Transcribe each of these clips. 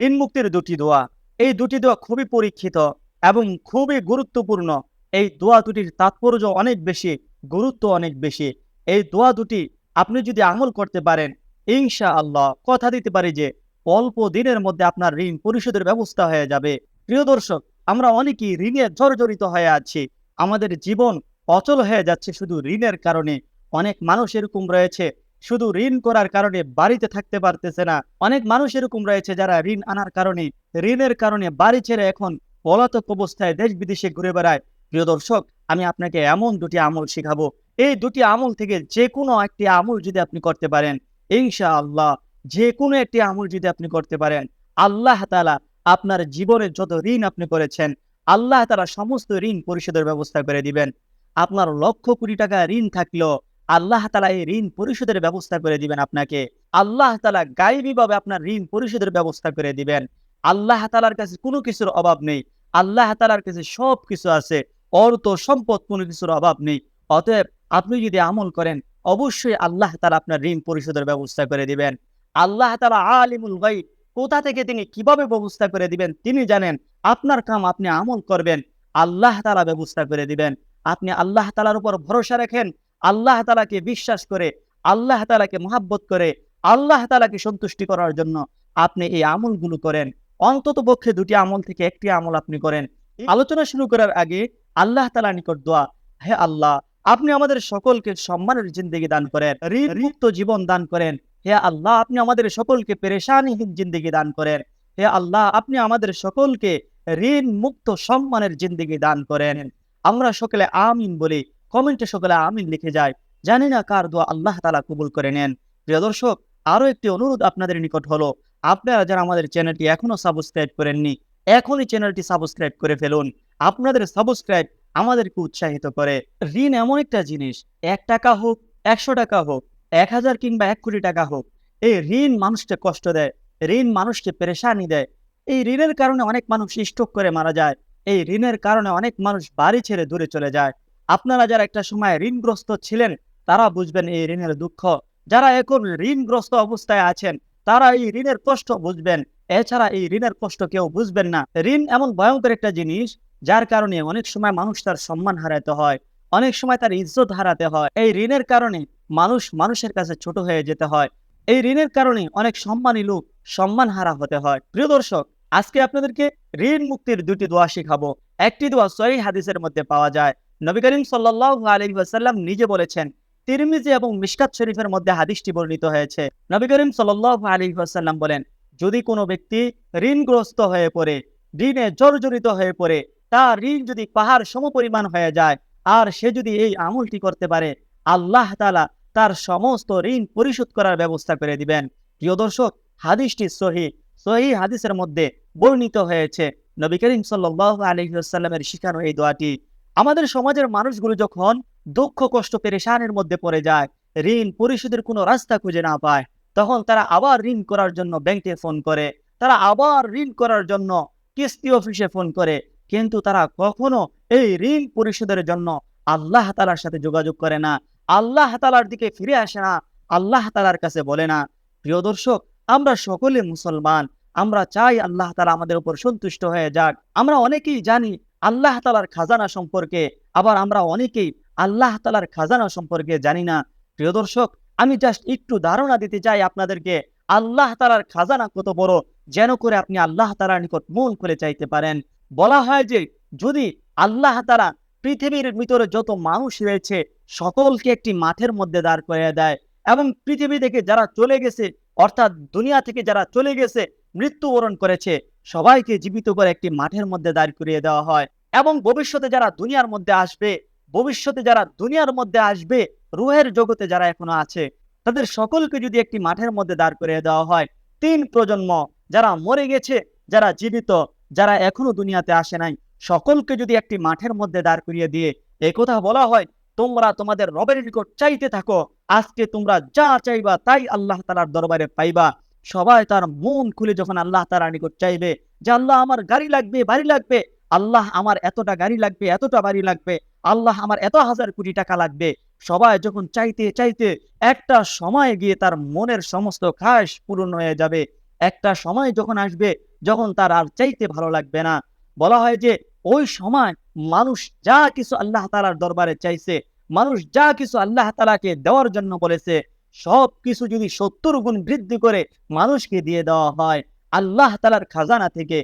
ঋণ মুক্তির দুটি দোয়া। এই দুটি দোয়া খুবই পরীক্ষিত এবং খুবই গুরুত্বপূর্ণ। এই দোয়া দুটির তাৎপর্য অনেক বেশি, গুরুত্ব অনেক বেশি। এই দোয়া দুটি আপনি যদি আমল করতে পারেন, ইনশাআল্লাহ কথা দিতে পারি যে অল্প দিনের মধ্যে আপনার ঋণ পরিশোধের ব্যবস্থা হয়ে যাবে। প্রিয় দর্শক, আমরা অনেকেই ঋণে জর্জরিত হয়ে আছি। আমাদের জীবন অচল হয়ে যাচ্ছে শুধু ঋণের কারণে। অনেক মানুষ এরকম রয়েছে শুধু ঋণ করার কারণে বাড়িতে থাকতে পারতেছে না। অনেক মানুষ এরকম রয়েছে যারা ঋণ আনার কারণে, ঋণের কারণে বাড়ি ছেড়ে এখন পলাতক অবস্থায় দেশ বিদেশে ঘুরে বেড়ায়। প্রিয় দর্শক, আমি আপনাকে এমন দুটি আমল শিখাবো। এই দুটি আমল থেকে যে কোনো একটি আমল যদি আপনি করতে পারেন, ইনশাআল্লাহ যে কোনো একটি আমল যদি আপনি করতে পারেন, আল্লাহ তাআলা আপনার জীবনে যত ঋণ আপনি করেছেন, আল্লাহ তাআলা সমস্ত ঋণ পরিশোধের ব্যবস্থা করে দিবেন। আপনার লক্ষ কোটি টাকা ঋণ থাকলেও আল্লাহ তাআলা এই ঋণ পরিশোধের ব্যবস্থা করে দিবেন আপনাকে। আল্লাহ তাআলা গায়বীভাবে আপনার ঋণ পরিশোধের ব্যবস্থা করে দিবেন। আল্লাহ তাআলার কাছে কোনো কিছুর অভাব নেই। আল্লাহ তাআলার কাছে সবকিছু আছে। অর্থ সম্পদ কোনো কিছুর অভাব নেই। অতএব আপনি যদি আমল করেন, অবশ্যই আল্লাহ তাআলা আপনার ঋণ পরিশোধের ব্যবস্থা করে দিবেন। আল্লাহ তাআলা আলিমুল গায়ব, কোথা থেকে তিনি কিভাবে ব্যবস্থা করে দিবেন তিনি জানেন। আপনার কাম আপনি আমল করবেন, আল্লাহ তাআলা ব্যবস্থা করে দিবেন। আপনি আল্লাহ তাআলার উপর ভরসা রাখেন, আল্লাহ তাআলাকে বিশ্বাস করে, আল্লাহ তাআলাকে মহাব্বত করে, আল্লাহ তাআলাকে সন্তুষ্টি করার জন্য আপনি এই আমলগুলো করেন। অন্ততপক্ষে দুটি আমল থেকে একটি আমল আপনি করেন। আলোচনা শুরু করার আগে আল্লাহ তাআলার নিকট দোয়া, হে আল্লাহ, আপনি আমাদের সকলকে সম্মানের জিন্দেগি দান করেন, ঋণ মুক্ত জীবন দান করেন। হে আল্লাহ, আপনি আমাদের সকলকে পেরেশানিহীন জিন্দেগি দান করেন। হে আল্লাহ, আপনি আমাদের সকলকে ঋণ মুক্ত সম্মানের জিন্দেগি দান করেন। আমরা সকলে আমিন বলি, কমেন্টে সকলে আমিন লিখে যায়। জানি না কার দোয়া আল্লাহ তাআলা কবুল করে নেন। প্রিয় দর্শক, আরো একটি অনুরোধ আপনাদের নিকট হলো, আপনারা যারা আমাদের চ্যানেলটি এখনো সাবস্ক্রাইব করেননি, এখনই চ্যানেলটি সাবস্ক্রাইব করে ফেলুন। আপনাদের সাবস্ক্রাইব আমাদেরকে উৎসাহিত করে। ঋণ এমন একটা জিনিস, 1 টাকা হোক, 100 টাকা হোক, 1000 কিংবা 1 কোটি টাকা হোক, এই ঋণ মানুষকে কষ্ট দেয়, ঋণ মানুষকে পেরেশানি দেয়। এই ঋণের কারণে অনেক মানুষ স্ট্রোক করে মারা যায়। এই ঋণের কারণে অনেক মানুষ বাড়ি ছেড়ে দূরে চলে যায়। আপনারা যারা একটা সময় ঋণগ্রস্ত ছিলেন, তারা বুঝবেন এই ঋণের দুঃখ। যারা এখন ঋণগ্রস্ত অবস্থায় আছেন, তারা এই ঋণের কষ্ট বুঝবেন। এছাড়া এই ঋণের কষ্ট কেউ বুঝবেন না। ঋণ এমন ভয়ঙ্কর একটা জিনিস, যার কারণে অনেক সময় মানুষ তার সম্মান হারাতে হয়, অনেক সময় তার ইজ্জত হারাতে হয়। এই ঋণের কারণে মানুষ মানুষের কাছে ছোট হয়ে যেতে হয়। এই ঋণের কারণে অনেক সম্মানী লোক সম্মান হারা হতে হয়। প্রিয় দর্শক, আজকে আপনাদেরকে ঋণ মুক্তির দুটি দোয়া শিখাবো। একটি দোয়া সহিহ হাদিসের মধ্যে পাওয়া যায়। নবী করিম সাল্লাল্লাহু আলাইহি ওয়াসাল্লাম নিজে বলেছেন, তিরমিজি এবং মিশকাত শরীফের মধ্যে হাদিসটি বর্ণিত হয়েছে। নবী করিম সাল্লাল্লাহু আলাইহি ওয়াসাল্লাম বলেন, যদি কোনো ব্যক্তি ঋণগ্রস্ত হয়ে পড়ে, ঋণে জর্জরিত হয়ে পড়ে, তার ঋণ যদি পাহাড় সমপরিমাণ হয়ে যায়, আর সে যদি এই আমলটি করতে পারে, আল্লাহ তাআলা তার সমস্ত ঋণ পরিশোধ করার ব্যবস্থা করে দিবেন। প্রিয় দর্শক, হাদিসটি সহিহ হাদিসের মধ্যে বর্ণিত হয়েছে। নবী করিম সাল্লাল্লাহু আলাইহি ওয়াসাল্লামের শিখানো এই দোয়াটি। আমাদের সমাজের মানুষগুলো যখন দুঃখ কষ্ট পেরেশানির মধ্যে পড়ে যায়, ঋণ পরিশোধের কোনো রাস্তা খুঁজে না পায়, তখন তারা আবার ঋণ করার জন্য ব্যাংকে ফোন করে, তারা আবার ঋণ করার জন্য কিস্তি অফিসে ফোন করে, কিন্তু তারা কখনো এই ঋণ পরিশোধের জন্য আল্লাহ তাআলার সাথে যোগাযোগ করে না, আল্লাহ তাআলার দিকে ফিরে আসে না, আল্লাহ তাআলার কাছে বলে না। প্রিয় দর্শক, আমরা সকলে মুসলমান, আমরা চাই আল্লাহ তাআলা আমাদের উপর সন্তুষ্ট হয়ে যাক। আমরা অনেকেই জানি আল্লাহ তাআলার খাজানা সম্পর্কে, আবার আমরা অনেকেই আল্লাহ তাআলার খাজানা সম্পর্কে জানি না। প্রিয় দর্শক, আমি জাস্ট একটু ধারণা দিতে চাই আপনাদেরকে, আল্লাহ তাআলার খাজানা কত বড়, যেন করে আপনি আল্লাহ তাআলার নিকট মন খুলে চাইতে পারেন। বলা হয় যে যদি আল্লাহ তাআলা পৃথিবীর ভিতরে যত মানুষ রয়েছে সকলকে একটি মাঠের মধ্যে দাঁড় করিয়ে দেয়, এবং পৃথিবী থেকে যারা চলে গেছে, অর্থাৎ দুনিয়া থেকে যারা চলে গেছে, মৃত্যুবরণ করেছে, সবাইকে জীবিত করে একটি মাঠের মধ্যে দাঁড় করিয়ে দেওয়া হয়, এবং ভবিষ্যতে যারা দুনিয়ার মধ্যে আসবে, রুহের জগতে যারা এখনো আছে, তাদের সকলকে যদি একটি মাঠের মধ্যে দাঁড় করিয়ে দেওয়া হয়, 3 প্রজন্ম, যারা মরে গেছে, যারা জীবিত, যারা এখনো দুনিয়াতে আসে নাই, সকলকে যদি একটি মাঠের মধ্যে দাঁড় করিয়ে দিয়ে এই কথা বলা হয়, তোমরা তোমাদের রবের নিকট চাইতে থাকো, আজকে তোমরা যা চাইবা তাই আল্লাহ তাআলার দরবারে পাইবা। সবাই তার মন খুলে যখন আল্লাহ তাআলার নিকট চাইবে যে আল্লাহ আমার গাড়ি লাগবে, বাড়ি লাগবে, আল্লাহ আমার এতটা গাড়ি লাগবে, এতটা বাড়ি লাগবে, আল্লাহ আমার এত হাজার কোটি টাকা লাগবে, সবাই যখন চাইতে চাইতে একটা সময় গিয়ে তার মনের সমস্ত খাস পূরণ হয়ে যাবে, একটা সময় যখন আসবে যখন তার আর চাইতে ভালো লাগবে না। বলা হয় যে ওই সময় মানুষ যা কিছু আল্লাহ তাআলার দরবারে চাইছে, মানুষ যা কিছু আল্লাহ তাআলাকে দেওয়ার জন্য বলেছে, সব কিছু যদি ৭০ গুণ বৃদ্ধি করে মানুষকে দিয়ে দেওয়া হয়, আল্লাহ তাআলার খাজানা থেকে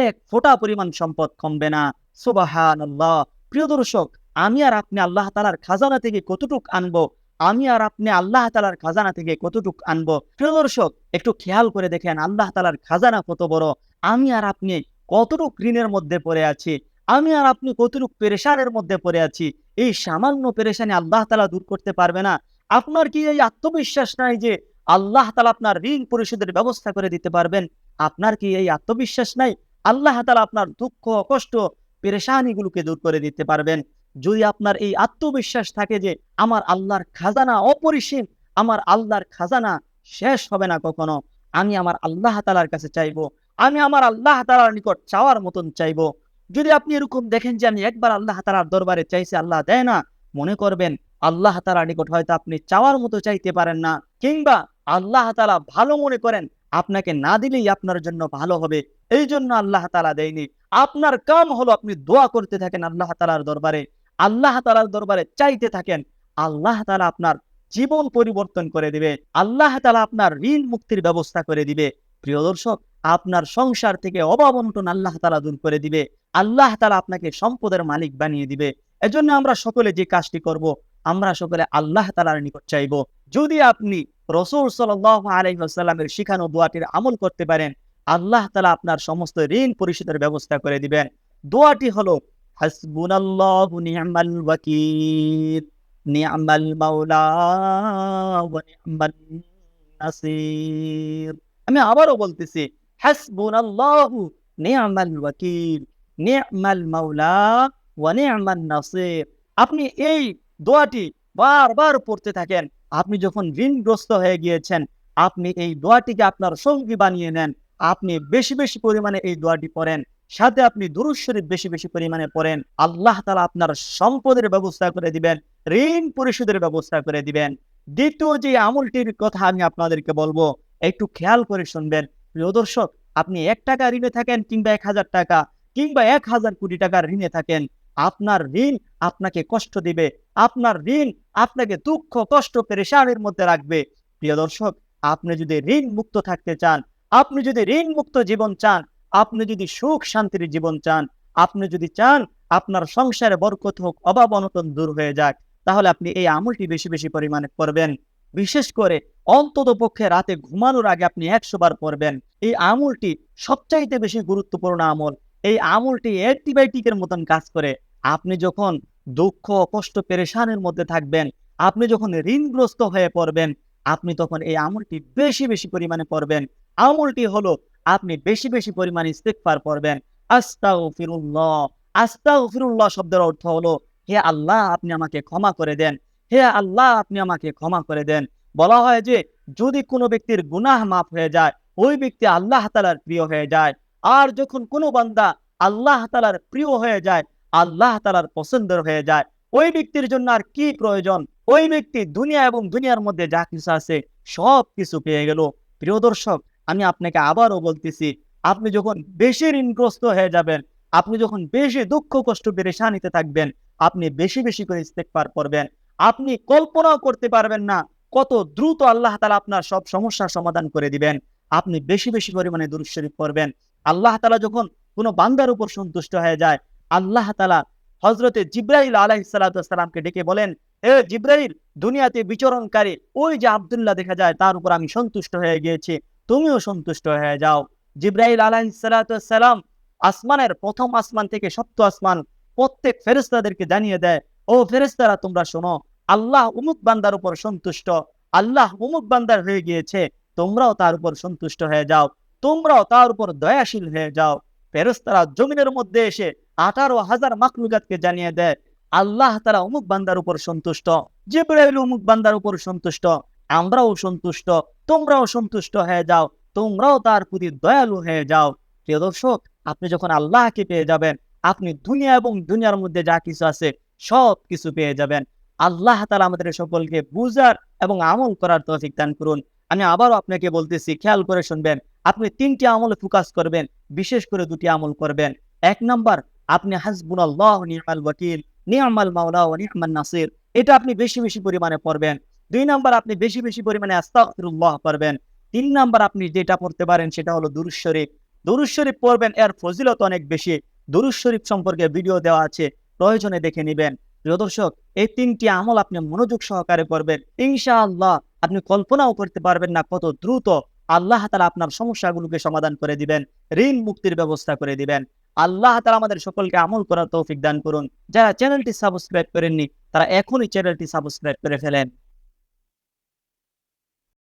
এক ফোঁটা পরিমাণ সম্পদ কমবে না। সুবহানাল্লাহ। প্রিয় দর্শক, আমি আর আপনি আল্লাহ তাআলার খাজানা থেকে কতটুক আনবো? আমি আর আপনি আল্লাহ তাআলার খাজানা থেকে কতটুক আনবো? প্রিয় দর্শক, একটু খেয়াল করে দেখেন আল্লাহ তাআলার খাজানা কত বড়। আমি আর আপনি কতটুক ঋণের মধ্যে পড়ে আছি। আমি আর আপনি কতটুক পেরেশানের মধ্যে পড়ে আছি। এই সামান্য পেরেশানি আল্লাহ তাআলা দূর করতে পারবে না? আপনার কি এই আত্মবিশ্বাস নাই যে আল্লাহ তাআলা আপনার ঋণ পরিশোধের ব্যবস্থা করে দিতে পারবেন? আপনার কি এই আত্মবিশ্বাস নাই? আল্লাহ তাআলা আপনার দুঃখ, কষ্ট, পেরেশানিগুলোকে দূর করে দিতে পারবেন। যদি আপনার এই আত্মবিশ্বাস থাকে যে আমার আল্লাহর খাজানা অপরিসীম, আমার আল্লাহর খাজানা শেষ হবে না কখনো। আমি আমার আল্লাহ তাআলার কাছে চাইবো। আমি আমার আল্লাহ তাআলার নিকট চাওয়ার মতন চাইবো। যদি আপনি এরকম দেখেন যে আমি একবার আল্লাহ তাআলার দরবারে চাইছি, আল্লাহ দেয় না, মনে করবেন আল্লাহ তাআলার নিকট হয়তো আপনি চাওয়ার মতো চাইতে পারেন না, কিংবা আল্লাহ তাআলা ভালো মনে করেন আপনাকে না দিলেই আপনার জন্য ভালো হবে, এই জন্য আল্লাহ তাআলা দেয়নি। আপনার কাম হলো আপনি দোয়া করতে থাকেন আল্লাহ তাআলার দরবারে, আল্লাহ তাআলার দরবারে চাইতে থাকেন। আল্লাহ তাআলা আপনার জীবন পরিবর্তন করে দিবে। আল্লাহ তাআলা আপনার ঋণ মুক্তির ব্যবস্থা করে দিবে। প্রিয় দর্শক, আপনার সংসার থেকে অভাব অনটন আল্লাহ তাআলা দূর করে দিবে। আল্লাহ তাআলা আপনাকে সম্পদের মালিক বানিয়ে দিবে। এজন্য আমরা সকলে যে কাজটি করব, আমরা সকলে আল্লাহ তাআলার নিকট চাইব। যদি আপনি রাসূল সাল্লাল্লাহু আলাইহি ওয়াসাল্লামের শিখানো দোয়াটির আমল করতে পারেন, আল্লাহ তাআলা আপনার সমস্ত ঋণ পরিশোধের ব্যবস্থা করে দিবেন। দোয়াটি হলো হাসবুনাল্লাহু নি'মাল ওয়াকিল, নি'মাল মাওলা ওয়া নি'মান নাসির। আমি আবারও বলতেছি, হাসবুনাল্লাহু নি'মাল ওয়াকিল, নি'মাল মাওলা ওয়া নি'মান নাসির। আপনি এই দোয়াটি বারবার পড়তে থাকেন। আপনি যখন ঋণগ্রস্ত হয়ে গিয়েছেন, আপনি এই দোয়াটিকে আপনার সঙ্গী বানিয়ে নেন। আপনি বেশি বেশি পরিমাণে এই দোয়াটি পড়েন, সাথে আপনি দুরূদ শরীফ বেশি বেশি পরিমাণে পড়েন। আল্লাহ তাআলা আপনার সম্পদের ব্যবস্থা করে দিবেন, ঋণ পরিশোধের ব্যবস্থা করে দিবেন। দ্বিতীয় যে আমলটির কথা আমি আপনাদেরকে বলবো, একটু খেয়াল করে শুনবেন। প্রিয় দর্শক, আপনি ১ টাকা ঋণে থাকেন, কিংবা ১,০০০ টাকা, কিংবা ১,০০০ কোটি টাকার ঋণে থাকেন, আপনার ঋণ আপনাকে কষ্ট দিবে। আপনার ঋণ আপনাকে দুঃখ, কষ্ট, পেরেশানির মধ্যে রাখবে। প্রিয় দর্শক, আপনি যদি ঋণ মুক্ত থাকতে চান, আপনি যদি ঋণ মুক্ত জীবন চান, আপনি যদি সুখ শান্তির জীবন চান, আপনি যদি চান আপনার সংসারে বরকত হোক, অভাব অনটন দূর হয়ে যাক, তাহলে আপনি এই আমলটি বেশি বেশি পরিমাণে করবেন। বিশেষ করে অন্ততপক্ষে রাতে ঘুমানোর আগে আপনি ১০০ বার পড়বেন। এই আমলটি সবচাইতে বেশি গুরুত্বপূর্ণ আমল। এই আমলটি অ্যান্টিবায়োটিকের মতন কাজ করে। আপনি যখন দুঃখ, কষ্ট, পেরেশানির মধ্যে থাকবেন, আপনি যখন ঋণগ্রস্ত হয়ে পড়বেন, আপনি তখন এই আমলটি বেশি বেশি পরিমাণে পড়বেন। আমলটি হলো আপনি বেশি বেশি পরিমাণে ইস্তিগফার পড়বেন। আস্তাগফিরুল্লাহ। আস্তাগফিরুল্লাহ শব্দের অর্থ হলো, হে আল্লাহ আপনি আমাকে ক্ষমা করে দেন, হে আল্লাহ আপনি আমাকে ক্ষমা করে দেন। বলা হয় যে যদি কোনো ব্যক্তির গুনাহ মাফ হয়ে যায়, ওই ব্যক্তি আল্লাহ তাআলার প্রিয় হয়ে যায়। আর যখন কোনো বান্দা আল্লাহ তাআলার প্রিয় হয়ে যায়, আল্লাহ তাআলার পছন্দের হয়ে যায়, ওই ব্যক্তির জন্য আর কি প্রয়োজন? ওই ব্যক্তি দুনিয়া এবং দুনিয়ার মধ্যে যা কিছু আছে সব কিছু পেয়ে গেল। প্রিয় দর্শক, আমি আপনাকে আবারও বলতেছি, আপনি যখন বেশি ঋণগ্রস্ত হয়ে যাবেন, আপনি যখন বেশি দুঃখ, কষ্ট, পেরেশানিতে থাকবেন, আপনি বেশি বেশি করে ইস্তেগফার করবেন। আপনি কল্পনাও করতে পারবেন না কত দ্রুত আল্লাহ তাআলা আপনার সব সমস্যার সমাধান করে দিবেন। আপনি বেশি বেশি পরিমাণে দুরূদ শরীফ পড়বেন। আল্লাহ তাআলা যখন কোনো বান্দার উপর সন্তুষ্ট হয়ে যায়, আল্লাহ তাআলা হযরতে জিবরাইল আলাইহিস সালাতু ওয়াস সালামকে ডেকে বলেন, হে জিবরাইল, দুনিয়াতে বিচরণকারী ওই যে আব্দুল্লাহ দেখা যায়, তার উপর আমি সন্তুষ্ট হয়ে গিয়েছি, তুমিও সন্তুষ্ট হয়ে যাও। জিবরাইল আলাইহিস সালাতু ওয়াস সালাম আসমানের প্রথম আসমান থেকে সপ্তম আসমান প্রত্যেক ফেরেশতাদেরকে জানিয়ে দেয়, ও ফেরেশতারা তোমরা শোনো, আল্লাহ অমুক বান্দার উপর সন্তুষ্ট, আল্লাহ অমুক বান্দার হয়ে গিয়েছে, তোমরাও তার উপর সন্তুষ্ট হয়ে যাও, তোমরাও তার উপর দয়াশীল হয়ে যাও। ফেরেশতারা জমিনের মধ্যে এসে 18,000 মাখলুকাতকে জানিয়ে দেয়, আল্লাহ তাআলা অমুক বান্দার উপর সন্তুষ্ট, জিবরাইল অমুক বান্দার উপর সন্তুষ্ট, আমরাও সন্তুষ্ট, তোমরাও সন্তুষ্ট হয়ে যাও, তোমরাও তার প্রতি দয়ালু হয়ে যাও। প্রিয় দর্শক, আপনি যখন আল্লাহকে পেয়ে যাবেন, আপনি দুনিয়া এবং দুনিয়ার মধ্যে যা কিছু আছে সব কিছু পেয়ে যাবেন। আল্লাহ তাআলা আমাদের সকলকে বুঝার এবং আমল করার তৌফিক দান করুন। আমি আবারও আপনাকে বলতেছি, খেয়াল করে শুনবেন। আপনি ৩ টি আমলে ফোকাস করবেন, বিশেষ করে ২ টি আমল করবেন। ১ নাম্বার, আপনি হাসবুনাল্লাহু ওয়া নি'মাল ওয়াকিল, নি'মাল মাওলা ওয়া নি'মান নাসির। এটা আপনি বেশি, বেশি পরিমাণে পড়বেন। ২ নাম্বার, আপনি বেশি, বেশি পরিমাণে আস্তাগফিরুল্লাহ পড়বেন। ৩ নাম্বার, আপনি যেটা পড়তে পারেন সেটা হলো দুরূদ শরীফ। দুরূদ শরীফ পড়বেন, এর ফজিলত অনেক বেশি। দুরূদ শরীফ সম্পর্কে ভিডিও দেওয়া আছে, প্রয়োজনে দেখে নিবেন। প্রিয় দর্শক, এই ৩ টি আমল আপনি মনোযোগ সহকারে করবেন। ইনশাআল্লাহ আপনি কল্পনাও করতে পারবেন না কত দ্রুত আল্লাহ তাআলা আপনার সমস্যাগুলোকে সমাধান করে দিবেন, ঋণ মুক্তির ব্যবস্থা করে দিবেন। আল্লাহ তাআলা আমাদের সকলকে আমল করার তৌফিক দান করুন। যারা চ্যানেলটি সাবস্ক্রাইব করেননি, তারা এখনই চ্যানেলটি সাবস্ক্রাইব করে ফেলেন।